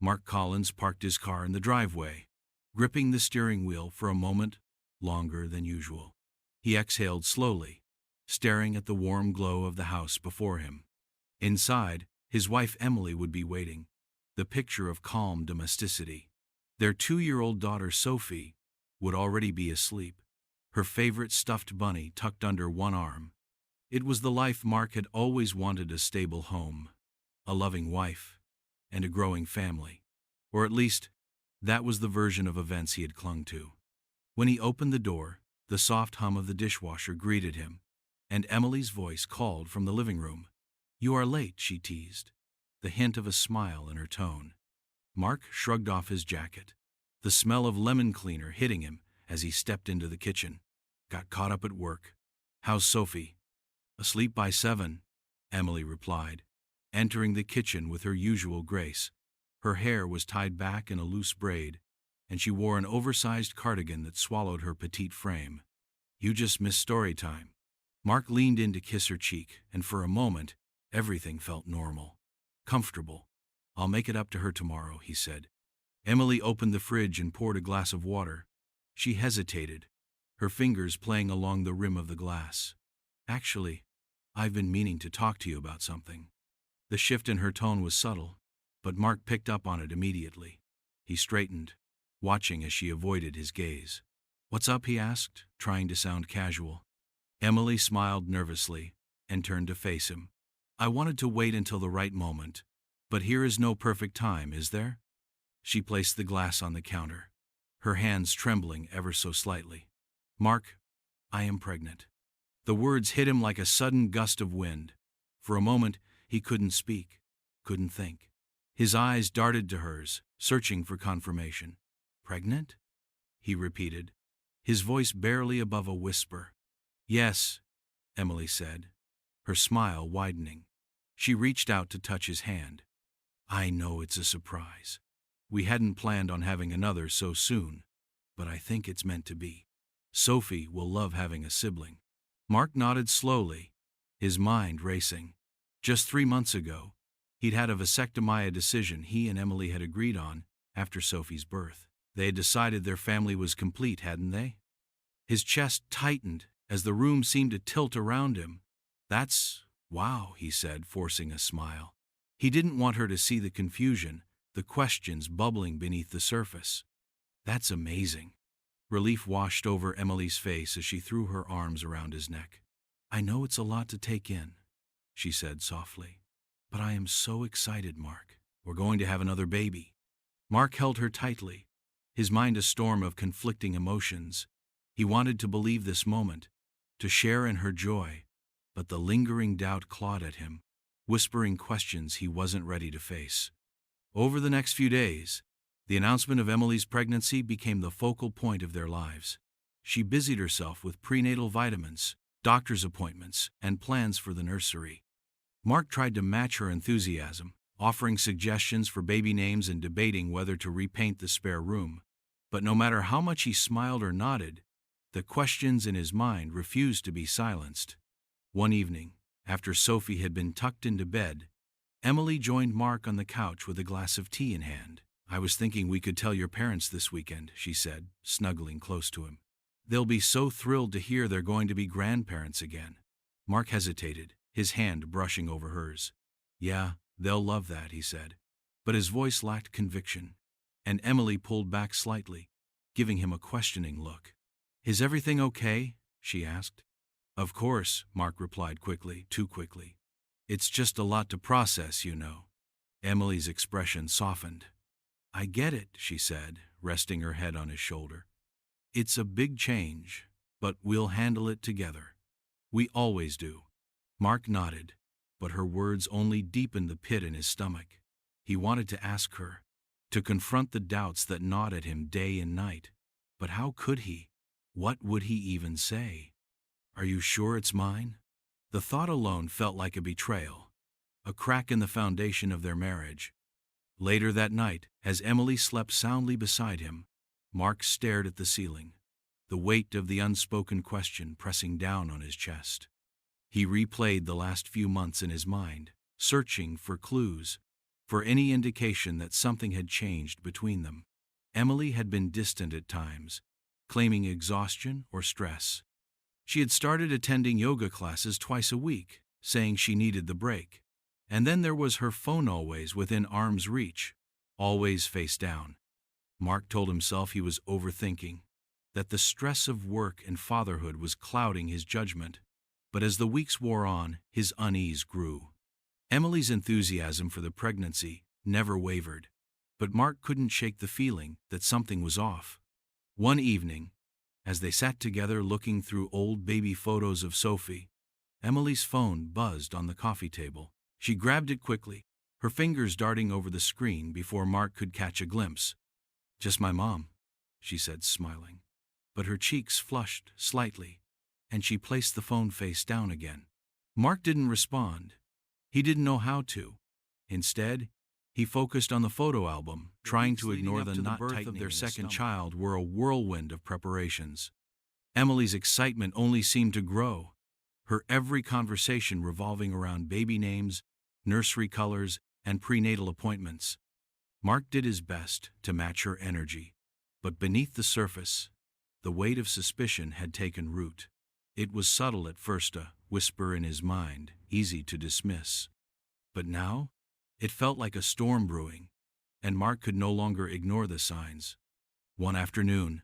Mark Collins parked his car in the driveway, gripping the steering wheel for a moment longer than usual. He exhaled slowly, staring at the warm glow of the house before him. Inside, his wife Emily would be waiting, the picture of calm domesticity. Their 2-year-old daughter Sophie would already be asleep, her favorite stuffed bunny tucked under one arm. It was the life Mark had always wanted: a stable home, a loving wife, and a growing family. Or at least, that was the version of events he had clung to. When he opened the door, the soft hum of the dishwasher greeted him, and Emily's voice called from the living room. "You are late," she teased, the hint of a smile in her tone. Mark shrugged off his jacket, the smell of lemon cleaner hitting him as he stepped into the kitchen. "Got caught up at work. How's Sophie?" "Asleep by 7, Emily replied, entering the kitchen with her usual grace. Her hair was tied back in a loose braid, and she wore an oversized cardigan that swallowed her petite frame. "You just missed story time." Mark leaned in to kiss her cheek, and for a moment, everything felt normal, comfortable. "I'll make it up to her tomorrow," he said. Emily opened the fridge and poured a glass of water. She hesitated, her fingers playing along the rim of the glass. "Actually, I've been meaning to talk to you about something." The shift in her tone was subtle, but Mark picked up on it immediately. He straightened, watching as she avoided his gaze. "What's up?" he asked, trying to sound casual. Emily smiled nervously and turned to face him. "I wanted to wait until the right moment, but here is no perfect time, is there?" She placed the glass on the counter, her hands trembling ever so slightly. "Mark, I am pregnant." The words hit him like a sudden gust of wind. For a moment, he couldn't speak, couldn't think. His eyes darted to hers, searching for confirmation. "Pregnant?" he repeated, his voice barely above a whisper. "Yes," Emily said, her smile widening. She reached out to touch his hand. "I know it's a surprise. We hadn't planned on having another so soon, but I think it's meant to be. Sophie will love having a sibling." Mark nodded slowly, his mind racing. Just 3 months ago, he'd had a vasectomy, a decision he and Emily had agreed on after Sophie's birth. They had decided their family was complete, hadn't they? His chest tightened as the room seemed to tilt around him. "That's wow," he said, forcing a smile. He didn't want her to see the confusion, the questions bubbling beneath the surface. "That's amazing." Relief washed over Emily's face as she threw her arms around his neck. "I know it's a lot to take in," she said softly, "but I am so excited, Mark. We're going to have another baby." Mark held her tightly, his mind a storm of conflicting emotions. He wanted to believe this moment, to share in her joy, but the lingering doubt clawed at him, whispering questions he wasn't ready to face. Over the next few days, the announcement of Emily's pregnancy became the focal point of their lives. She busied herself with prenatal vitamins, doctor's appointments, and plans for the nursery. Mark tried to match her enthusiasm, offering suggestions for baby names and debating whether to repaint the spare room. But no matter how much he smiled or nodded, the questions in his mind refused to be silenced. One evening, after Sophie had been tucked into bed, Emily joined Mark on the couch with a glass of tea in hand. "I was thinking we could tell your parents this weekend," she said, snuggling close to him. "They'll be so thrilled to hear they're going to be grandparents again." Mark hesitated, his hand brushing over hers. "Yeah, they'll love that," he said. But his voice lacked conviction, and Emily pulled back slightly, giving him a questioning look. "Is everything okay?" she asked. "Of course," Mark replied quickly, too quickly. "It's just a lot to process, you know." Emily's expression softened. "I get it," she said, resting her head on his shoulder. "It's a big change, but we'll handle it together. We always do." Mark nodded, but her words only deepened the pit in his stomach. He wanted to ask her, to confront the doubts that gnawed at him day and night. But how could he? What would he even say? "Are you sure it's mine?" The thought alone felt like a betrayal, a crack in the foundation of their marriage. Later that night, as Emily slept soundly beside him, Mark stared at the ceiling, the weight of the unspoken question pressing down on his chest. He replayed the last few months in his mind, searching for clues, for any indication that something had changed between them. Emily had been distant at times, claiming exhaustion or stress. She had started attending yoga classes twice a week, saying she needed the break. And then there was her phone, always within arm's reach, always face down. Mark told himself he was overthinking, that the stress of work and fatherhood was clouding his judgment. But as the weeks wore on, his unease grew. Emily's enthusiasm for the pregnancy never wavered, but Mark couldn't shake the feeling that something was off. One evening, as they sat together looking through old baby photos of Sophie, Emily's phone buzzed on the coffee table. She grabbed it quickly, her fingers darting over the screen before Mark could catch a glimpse. "Just my mom," she said, smiling. But her cheeks flushed slightly, and she placed the phone face down again. Mark didn't respond. He didn't know how to. Instead, he focused on the photo album, trying to ignore the birth of their second child were a whirlwind of preparations. Emily's excitement only seemed to grow, her every conversation revolving around baby names, nursery colors, and prenatal appointments. Mark did his best to match her energy, but beneath the surface, the weight of suspicion had taken root. It was subtle at first, a whisper in his mind, easy to dismiss. But now, it felt like a storm brewing, and Mark could no longer ignore the signs. One afternoon,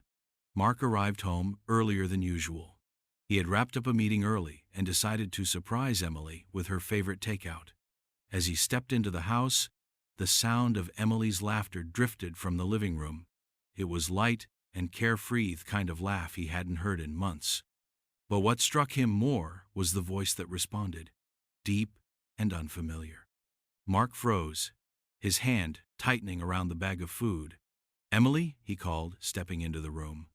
Mark arrived home earlier than usual. He had wrapped up a meeting early and decided to surprise Emily with her favorite takeout. As he stepped into the house, the sound of Emily's laughter drifted from the living room. It was light and carefree, the kind of laugh he hadn't heard in months. But what struck him more was the voice that responded, deep and unfamiliar. Mark froze, his hand tightening around the bag of food. "Emily," he called, stepping into the room.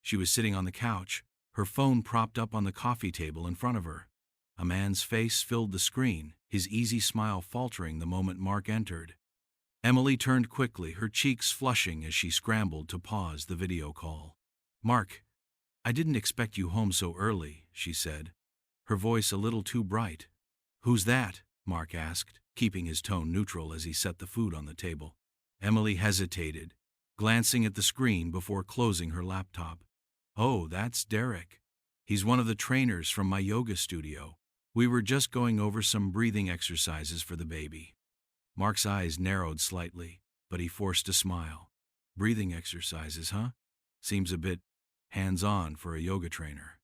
She was sitting on the couch, her phone propped up on the coffee table in front of her. A man's face filled the screen, his easy smile faltering the moment Mark entered. Emily turned quickly, her cheeks flushing as she scrambled to pause the video call. "Mark, I didn't expect you home so early," she said, her voice a little too bright. "Who's that?" Mark asked, keeping his tone neutral as he set the food on the table. Emily hesitated, glancing at the screen before closing her laptop. "Oh, that's Derek. He's one of the trainers from my yoga studio. We were just going over some breathing exercises for the baby." Mark's eyes narrowed slightly, but he forced a smile. "Breathing exercises, huh? Seems a bit hands-on for a yoga trainer."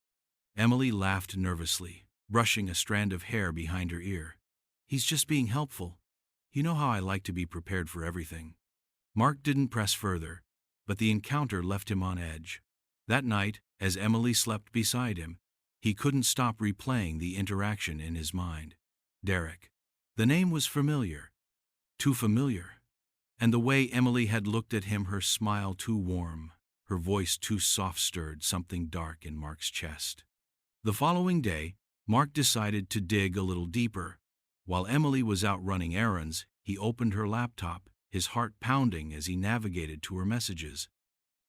Emily laughed nervously, brushing a strand of hair behind her ear. "He's just being helpful. You know how I like to be prepared for everything." Mark didn't press further, but the encounter left him on edge. That night, as Emily slept beside him, he couldn't stop replaying the interaction in his mind. Derek. The name was familiar. Too familiar. And the way Emily had looked at him, her smile too warm, her voice too soft, stirred something dark in Mark's chest. The following day, Mark decided to dig a little deeper. While Emily was out running errands, he opened her laptop, his heart pounding as he navigated to her messages.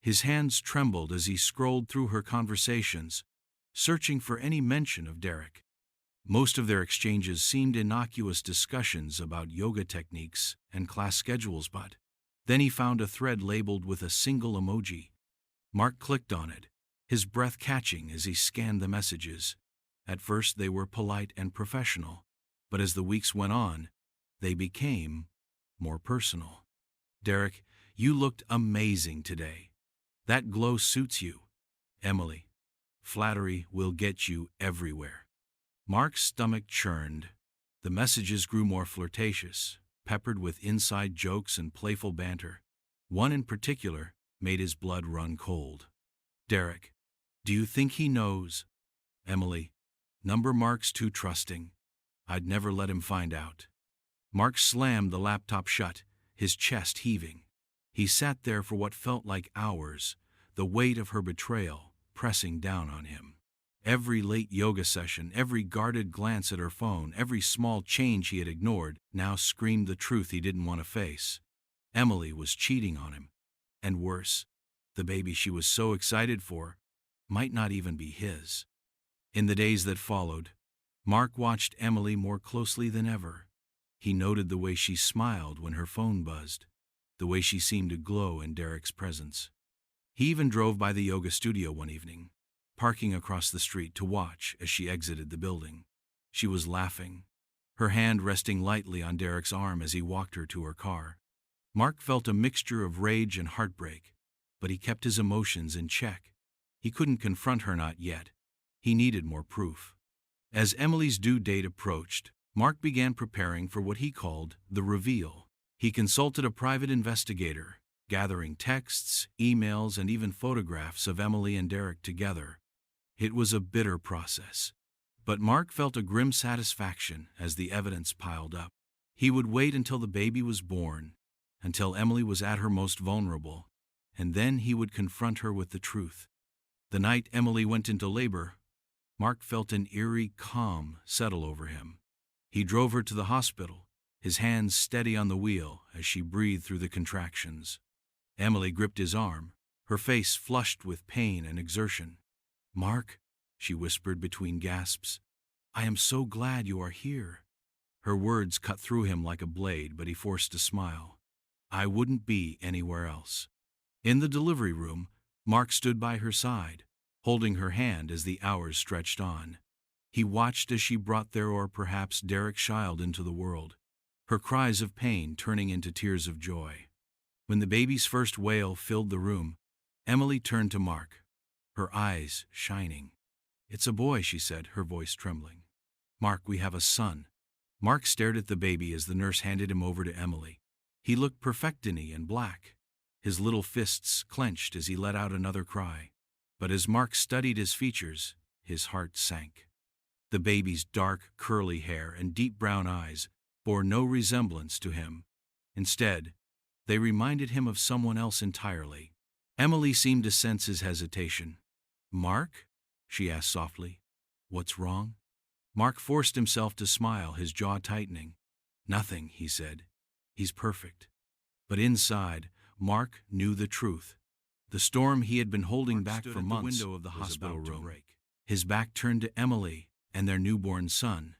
His hands trembled as he scrolled through her conversations, searching for any mention of Derek. Most of their exchanges seemed innocuous discussions about yoga techniques and class schedules, but then he found a thread labeled with a single emoji. Mark clicked on it, his breath catching as he scanned the messages. At first they were polite and professional, but as the weeks went on, they became more personal. "Derek, you looked amazing today. That glow suits you." Emily. "Flattery will get you everywhere." Mark's stomach churned. The messages grew more flirtatious, peppered with inside jokes and playful banter. One in particular made his blood run cold. "Derek, do you think he knows?" Emily. Mark's too trusting. I'd never let him find out." Mark slammed the laptop shut, his chest heaving. He sat there for what felt like hours, the weight of her betrayal pressing down on him. Every late yoga session, every guarded glance at her phone, every small change he had ignored now screamed the truth he didn't want to face. Emily was cheating on him. And worse, the baby she was so excited for might not even be his. In the days that followed, Mark watched Emily more closely than ever. He noted the way she smiled when her phone buzzed, the way she seemed to glow in Derek's presence. He even drove by the yoga studio one evening, parking across the street to watch as she exited the building. She was laughing, her hand resting lightly on Derek's arm as he walked her to her car. Mark felt a mixture of rage and heartbreak, but he kept his emotions in check. He couldn't confront her, not yet. He needed more proof. As Emily's due date approached, Mark began preparing for what he called the reveal. He consulted a private investigator, gathering texts, emails, and even photographs of Emily and Derek together. It was a bitter process, but Mark felt a grim satisfaction as the evidence piled up. He would wait until the baby was born, until Emily was at her most vulnerable, and then he would confront her with the truth. The night Emily went into labor, Mark felt an eerie calm settle over him. He drove her to the hospital, his hands steady on the wheel as she breathed through the contractions. Emily gripped his arm, her face flushed with pain and exertion. "Mark," she whispered between gasps, "I am so glad you are here." Her words cut through him like a blade, but he forced a smile. "I wouldn't be anywhere else." In the delivery room, Mark stood by her side, holding her hand as the hours stretched on. He watched as she brought their or perhaps Derek's child into the world, her cries of pain turning into tears of joy. When the baby's first wail filled the room, Emily turned to Mark, her eyes shining. "It's a boy," she said, her voice trembling. "Mark, we have a son." Mark stared at the baby as the nurse handed him over to Emily. He looked perfectiny and black, his little fists clenched as he let out another cry. But as Mark studied his features, his heart sank. The baby's dark, curly hair and deep brown eyes bore no resemblance to him. Instead, they reminded him of someone else entirely. Emily seemed to sense his hesitation. "Mark?" she asked softly. "What's wrong?" Mark forced himself to smile, his jaw tightening. "Nothing," he said. "He's perfect." But inside, Mark knew the truth. The storm he had been holding back for months was about to break. The window of the hospital room, his back turned to Emily and their newborn son.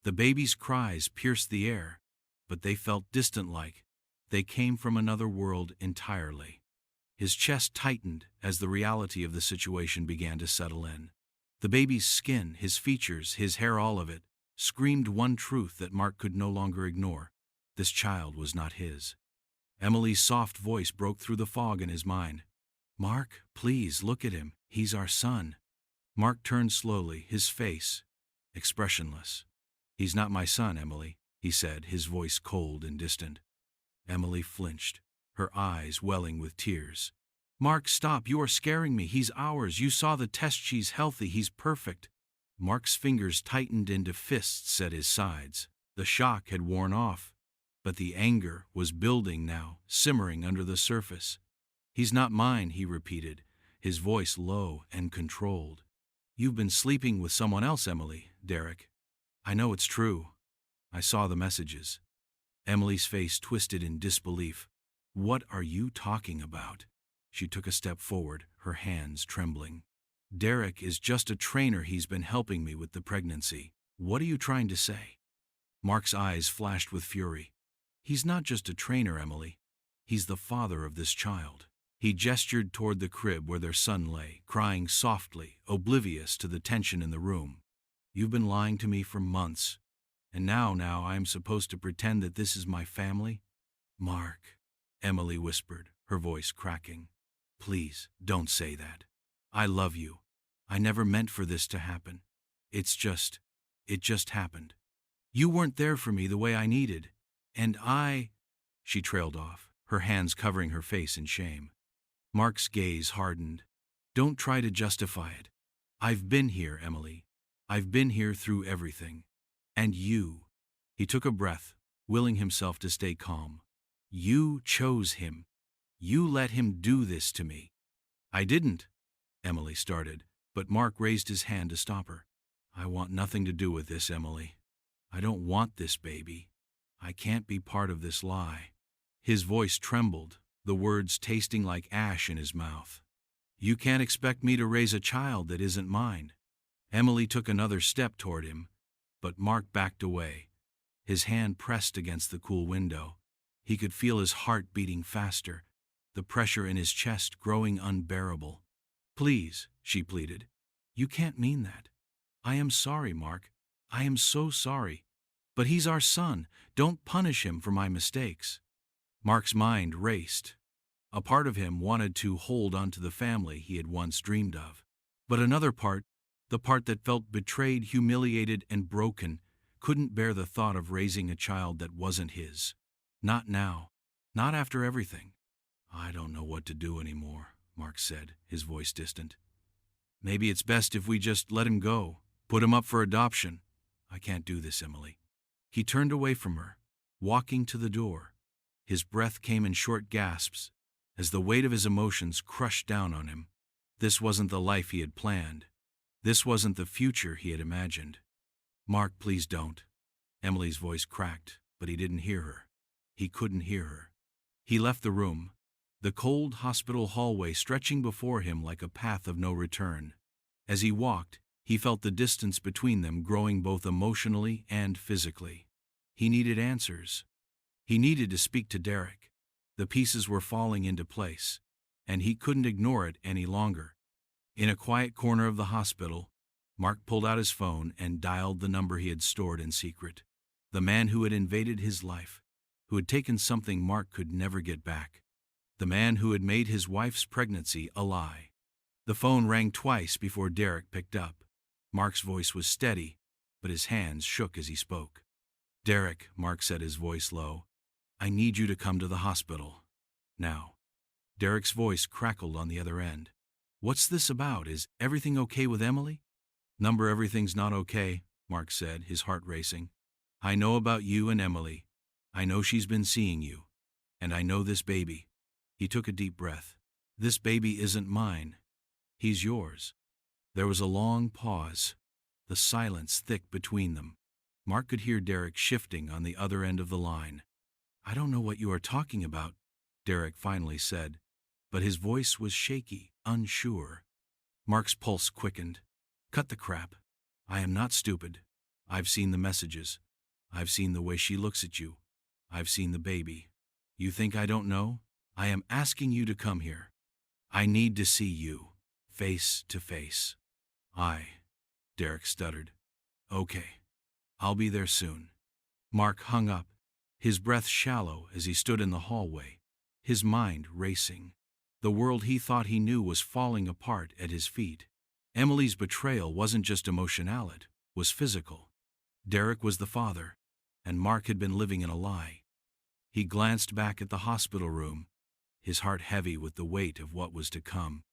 The baby's cries pierced the air, but they felt distant, like they came from another world entirely. His chest tightened as the reality of the situation began to settle in. The baby's skin, his features, his hair, all of it, screamed one truth that Mark could no longer ignore. This child was not his. Emily's soft voice broke through the fog in his mind. "Mark, please, look at him. He's our son." Mark turned slowly, his face expressionless. "He's not my son, Emily," he said, his voice cold and distant. Emily flinched, her eyes welling with tears. "Mark, stop. You are scaring me. He's ours. You saw the test. She's healthy. He's perfect." Mark's fingers tightened into fists at his sides. The shock had worn off, but the anger was building now, simmering under the surface. "He's not mine," he repeated, his voice low and controlled. "You've been sleeping with someone else, Emily, Derek. I know it's true. I saw the messages." Emily's face twisted in disbelief. "What are you talking about?" She took a step forward, her hands trembling. "Derek is just a trainer. He's been helping me with the pregnancy." "What are you trying to say?" Mark's eyes flashed with fury. "He's not just a trainer, Emily. He's the father of this child." He gestured toward the crib where their son lay, crying softly, oblivious to the tension in the room. "You've been lying to me for months, and now I am supposed to pretend that this is my family?" "Mark," Emily whispered, her voice cracking. "Please, don't say that. I love you. I never meant for this to happen. It just happened. You weren't there for me the way I needed, and She trailed off, her hands covering her face in shame. Mark's gaze hardened. "Don't try to justify it. I've been here, Emily. I've been here through everything. And you." He took a breath, willing himself to stay calm. "You chose him. You let him do this to me." "I didn't," Emily started, but Mark raised his hand to stop her. "I want nothing to do with this, Emily. I don't want this baby. I can't be part of this lie." His voice trembled, the words tasting like ash in his mouth. "You can't expect me to raise a child that isn't mine." Emily took another step toward him, but Mark backed away, His hand pressed against the cool window. He could feel his heart beating faster, the pressure in his chest growing unbearable. "Please," she pleaded. "You can't mean that. I am sorry, Mark. I am so sorry. But he's our son. Don't punish him for my mistakes." Mark's mind raced. A part of him wanted to hold on to the family he had once dreamed of. But another part, the part that felt betrayed, humiliated, and broken, couldn't bear the thought of raising a child that wasn't his. Not now. Not after everything. "I don't know what to do anymore," Mark said, his voice distant. "Maybe it's best if we just let him go, put him up for adoption." "I can't do this, Emily." He turned away from her, walking to the door. His breath came in short gasps, as the weight of his emotions crushed down on him. This wasn't the life he had planned. This wasn't the future he had imagined. "Mark, please don't." Emily's voice cracked, but he didn't hear her. He couldn't hear her. He left the room, the cold hospital hallway stretching before him like a path of no return. As he walked, he felt the distance between them growing both emotionally and physically. He needed answers. He needed to speak to Derek. The pieces were falling into place, and he couldn't ignore it any longer. In a quiet corner of the hospital, Mark pulled out his phone and dialed the number he had stored in secret. The man who had invaded his life, who had taken something Mark could never get back. The man who had made his wife's pregnancy a lie. The phone rang twice before Derek picked up. Mark's voice was steady, but his hands shook as he spoke. "Derek," Mark said, his voice low, "I need you to come to the hospital. Now." Derek's voice crackled on the other end. "What's this about? Is everything okay with Emily?" Everything's not okay," Mark said, his heart racing. "I know about you and Emily. I know she's been seeing you. And I know this baby." He took a deep breath. "This baby isn't mine. He's yours." There was a long pause, the silence thick between them. Mark could hear Derek shifting on the other end of the line. "I don't know what you are talking about," Derek finally said, but his voice was shaky, unsure. Mark's pulse quickened. "Cut the crap. I am not stupid. I've seen the messages. I've seen the way she looks at you. I've seen the baby. You think I don't know? I am asking you to come here. I need to see you, face to face." Derek stuttered. "Okay. I'll be there soon." Mark hung up, his breath shallow as he stood in the hallway, his mind racing. The world he thought he knew was falling apart at his feet. Emily's betrayal wasn't just emotional, it was physical. Derek was the father, and Mark had been living in a lie. He glanced back at the hospital room, his heart heavy with the weight of what was to come.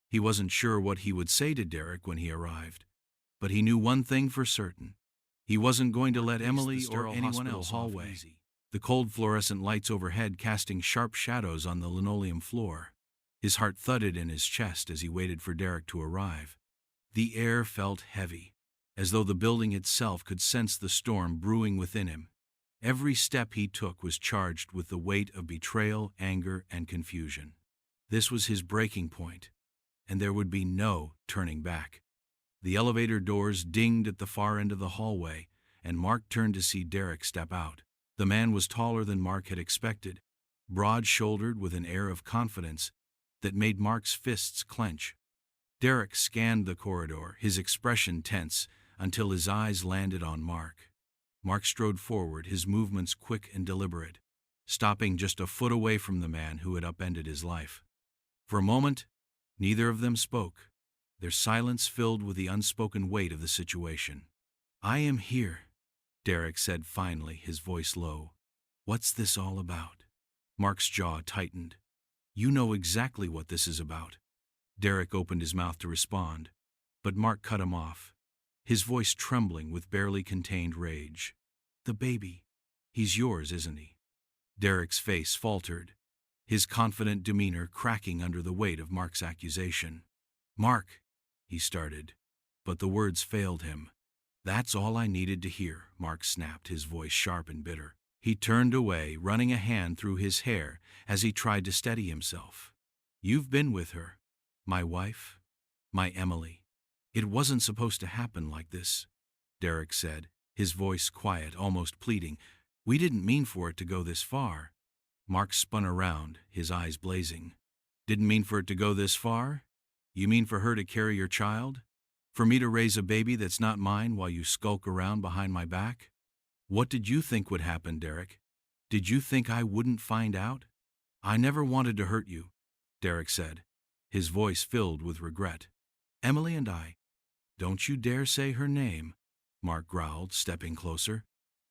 He wasn't sure what he would say to Derek when he arrived, but he knew one thing for certain. He wasn't going to let Emily or anyone else hallway. The cold fluorescent lights overhead casting sharp shadows on the linoleum floor. His heart thudded in his chest as he waited for Derek to arrive. The air felt heavy, as though the building itself could sense the storm brewing within him. Every step he took was charged with the weight of betrayal, anger, and confusion. This was his breaking point, and there would be no turning back. The elevator doors dinged at the far end of the hallway, and Mark turned to see Derek step out. The man was taller than Mark had expected, broad-shouldered with an air of confidence that made Mark's fists clench. Derek scanned the corridor, his expression tense, until his eyes landed on Mark. Mark strode forward, his movements quick and deliberate, stopping just a foot away from the man who had upended his life. For a moment, neither of them spoke, their silence filled with the unspoken weight of the situation. "I am here," Derek said finally, his voice low. "What's this all about?" Mark's jaw tightened. "You know exactly what this is about." Derek opened his mouth to respond, but Mark cut him off, his voice trembling with barely contained rage. "The baby. He's yours, isn't he?" Derek's face faltered, his confident demeanor cracking under the weight of Mark's accusation. "Mark," he started, but the words failed him. "That's all I needed to hear," Mark snapped, his voice sharp and bitter. He turned away, running a hand through his hair as he tried to steady himself. "You've been with her. My wife. My Emily. It wasn't supposed to happen like this," Derek said, his voice quiet, almost pleading. "We didn't mean for it to go this far." Mark spun around, his eyes blazing. "Didn't mean for it to go this far? You mean for her to carry your child? For me to raise a baby that's not mine while you skulk around behind my back? What did you think would happen, Derek? Did you think I wouldn't find out?" "I never wanted to hurt you," Derek said, his voice filled with regret. "Emily and I—" "Don't you dare say her name," Mark growled, stepping closer.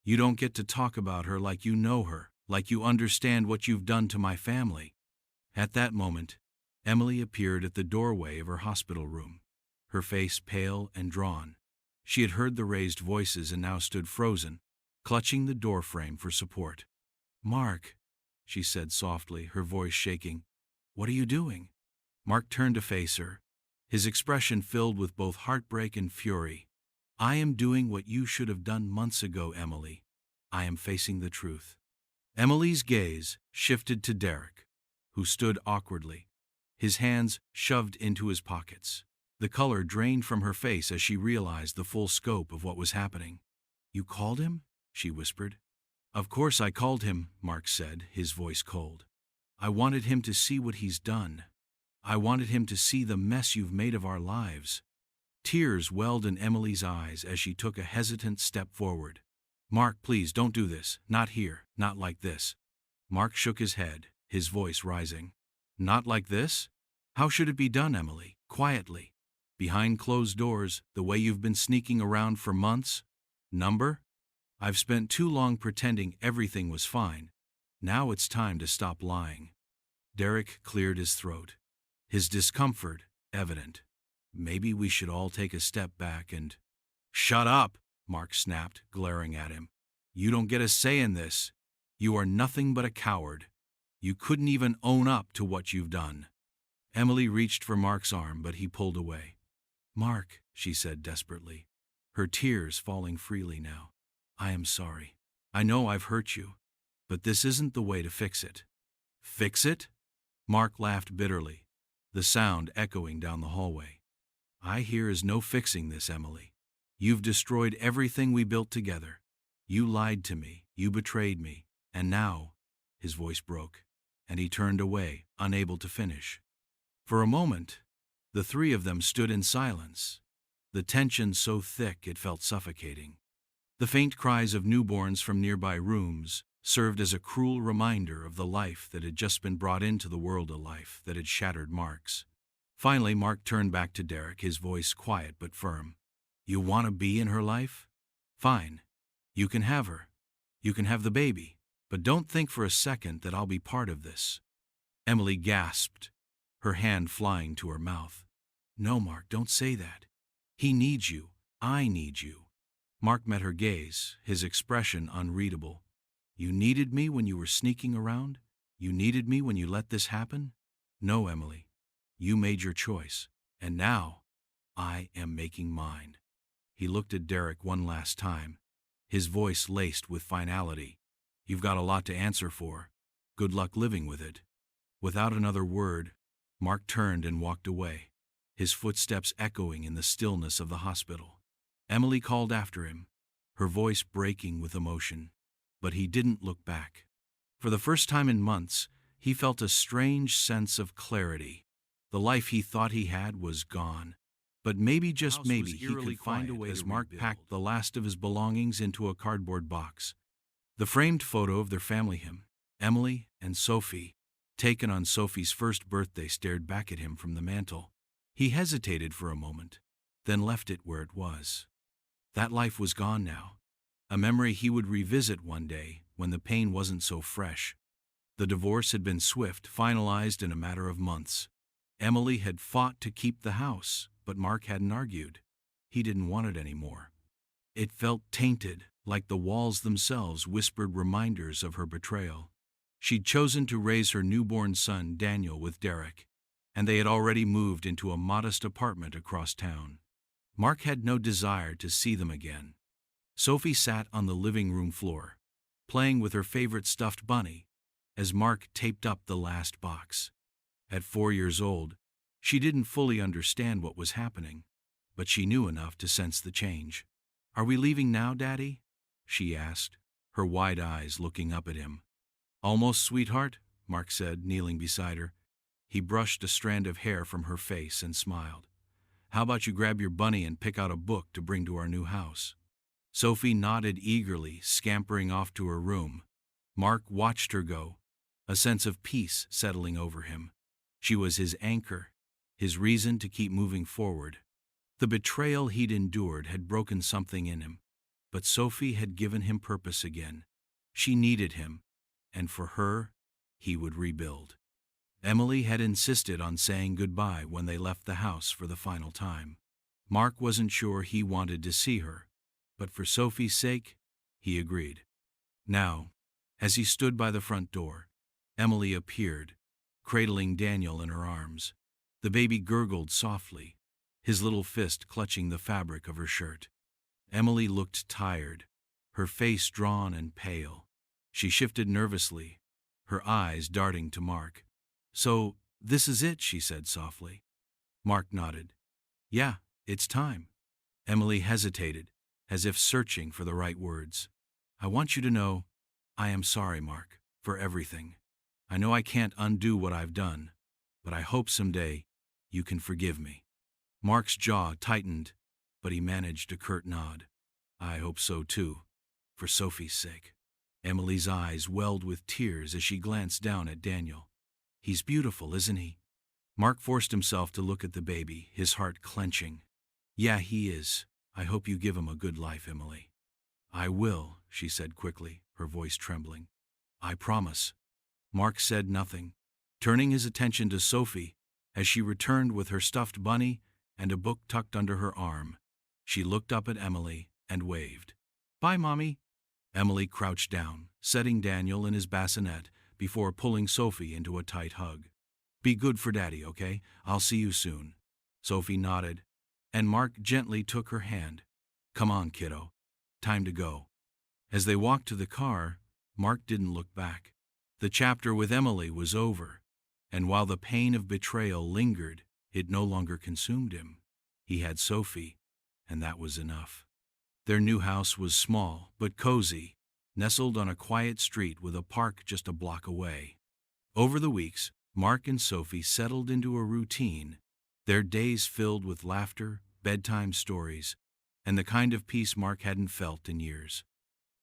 "You don't get to talk about her like you know her, like you understand what you've done to my family." At that moment, Emily appeared at the doorway of her hospital room, her face pale and drawn. She had heard the raised voices and now stood frozen, clutching the doorframe for support. "Mark," she said softly, her voice shaking, "what are you doing?" Mark turned to face her, his expression filled with both heartbreak and fury. "I am doing what you should have done months ago, Emily. I am facing the truth." Emily's gaze shifted to Derek, who stood awkwardly, his hands shoved into his pockets. The color drained from her face as she realized the full scope of what was happening. "You called him?" she whispered. "Of course I called him," Mark said, his voice cold. "I wanted him to see what he's done. I wanted him to see the mess you've made of our lives." Tears welled in Emily's eyes as she took a hesitant step forward. "Mark, please don't do this. Not here. Not like this." Mark shook his head, his voice rising. "Not like this? How should it be done, Emily? Quietly? Behind closed doors, the way you've been sneaking around for months? Number? I've spent too long pretending everything was fine. Now it's time to stop lying." Derek cleared his throat, his discomfort evident. "Maybe we should all take a step back and—" "Shut up!" Mark snapped, glaring at him. "You don't get a say in this. You are nothing but a coward. You couldn't even own up to what you've done." Emily reached for Mark's arm, but he pulled away. "Mark," she said desperately, her tears falling freely now, "I am sorry. I know I've hurt you, but this isn't the way to fix it." "Fix it?" Mark laughed bitterly, the sound echoing down the hallway. "I hear is no fixing this, Emily. You've destroyed everything we built together. You lied to me, you betrayed me, and now—" His voice broke, and he turned away, unable to finish. For a moment, the three of them stood in silence, the tension so thick it felt suffocating. The faint cries of newborns from nearby rooms served as a cruel reminder of the life that had just been brought into the world, a life that had shattered Mark's. Finally, Mark turned back to Derek, his voice quiet but firm. "You want to be in her life? Fine. You can have her. You can have the baby. But don't think for a second that I'll be part of this." Emily gasped, her hand flying to her mouth. "No, Mark, don't say that. He needs you. I need you." Mark met her gaze, his expression unreadable. "You needed me when you were sneaking around? You needed me when you let this happen? No, Emily. You made your choice. And now, I am making mine." He looked at Derek one last time, his voice laced with finality. "You've got a lot to answer for. Good luck living with it." Without another word, Mark turned and walked away, his footsteps echoing in the stillness of the hospital. Emily called after him, her voice breaking with emotion, but he didn't look back. For the first time in months, he felt a strange sense of clarity. The life he thought he had was gone. But maybe, just maybe, he could find a way as Mark packed the last of his belongings into a cardboard box. The framed photo of their family, him, Emily, and Sophie, taken on Sophie's first birthday, stared back at him from the mantel. He hesitated for a moment, then left it where it was. That life was gone now, a memory he would revisit one day when the pain wasn't so fresh. The divorce had been swift, finalized in a matter of months. Emily had fought to keep the house, but Mark hadn't argued. He didn't want it anymore. It felt tainted, like the walls themselves whispered reminders of her betrayal. She'd chosen to raise her newborn son, Daniel, with Derek, and they had already moved into a modest apartment across town. Mark had no desire to see them again. Sophie sat on the living room floor, playing with her favorite stuffed bunny, as Mark taped up the last box. At 4 years old, she didn't fully understand what was happening, but she knew enough to sense the change. Are we leaving now, Daddy? She asked, her wide eyes looking up at him. Almost, sweetheart, Mark said, kneeling beside her. He brushed a strand of hair from her face and smiled. How about you grab your bunny and pick out a book to bring to our new house? Sophie nodded eagerly, scampering off to her room. Mark watched her go, a sense of peace settling over him. She was his anchor, his reason to keep moving forward. The betrayal he'd endured had broken something in him, but Sophie had given him purpose again. She needed him, and for her, he would rebuild. Emily had insisted on saying goodbye when they left the house for the final time. Mark wasn't sure he wanted to see her, but for Sophie's sake, he agreed. Now, as he stood by the front door, Emily appeared, cradling Daniel in her arms. The baby gurgled softly, his little fist clutching the fabric of her shirt. Emily looked tired, her face drawn and pale. She shifted nervously, her eyes darting to Mark. So, this is it, she said softly. Mark nodded. Yeah, it's time. Emily hesitated, as if searching for the right words. I want you to know, I am sorry, Mark, for everything. I know I can't undo what I've done, but I hope someday you can forgive me. Mark's jaw tightened, but he managed a curt nod. I hope so too, for Sophie's sake. Emily's eyes welled with tears as she glanced down at Daniel. He's beautiful, isn't he? Mark forced himself to look at the baby, his heart clenching. Yeah, he is. I hope you give him a good life, Emily. I will, she said quickly, her voice trembling. I promise. Mark said nothing, turning his attention to Sophie as she returned with her stuffed bunny and a book tucked under her arm. She looked up at Emily and waved. Bye, Mommy. Emily crouched down, setting Daniel in his bassinet before pulling Sophie into a tight hug. Be good for Daddy, okay? I'll see you soon. Sophie nodded, and Mark gently took her hand. Come on, kiddo. Time to go. As they walked to the car, Mark didn't look back. The chapter with Emily was over, and while the pain of betrayal lingered, it no longer consumed him. He had Sophie, and that was enough. Their new house was small but cozy, nestled on a quiet street with a park just a block away. Over the weeks, Mark and Sophie settled into a routine, their days filled with laughter, bedtime stories, and the kind of peace Mark hadn't felt in years.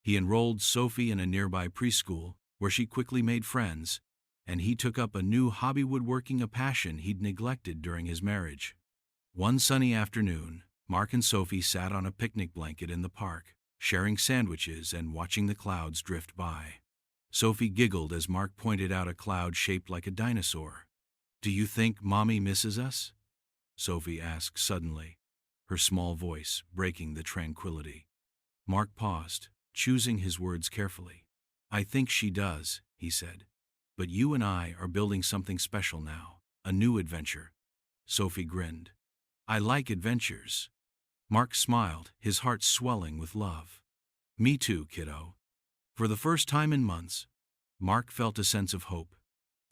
He enrolled Sophie in a nearby preschool, where she quickly made friends, and he took up a new hobby, woodworking, a passion he'd neglected during his marriage. One sunny afternoon, Mark and Sophie sat on a picnic blanket in the park, sharing sandwiches and watching the clouds drift by. Sophie giggled as Mark pointed out a cloud shaped like a dinosaur. Do you think Mommy misses us? Sophie asked suddenly, her small voice breaking the tranquility. Mark paused, choosing his words carefully. I think she does, he said. But you and I are building something special now, a new adventure. Sophie grinned. I like adventures. Mark smiled, his heart swelling with love. Me too, kiddo. For the first time in months, Mark felt a sense of hope.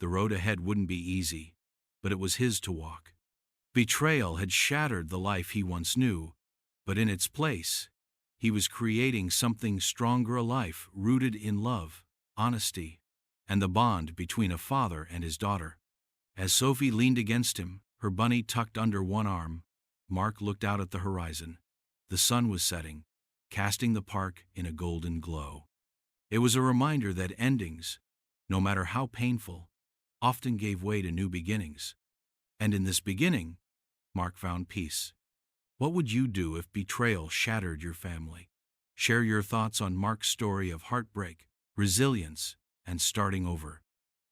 The road ahead wouldn't be easy, but it was his to walk. Betrayal had shattered the life he once knew, but in its place, he was creating something stronger, a life rooted in love, honesty, and the bond between a father and his daughter. As Sophie leaned against him, her bunny tucked under one arm, Mark looked out at the horizon. The sun was setting, casting the park in a golden glow. It was a reminder that endings, no matter how painful, often gave way to new beginnings. And in this beginning, Mark found peace. What would you do if betrayal shattered your family? Share your thoughts on Mark's story of heartbreak, resilience, and starting over.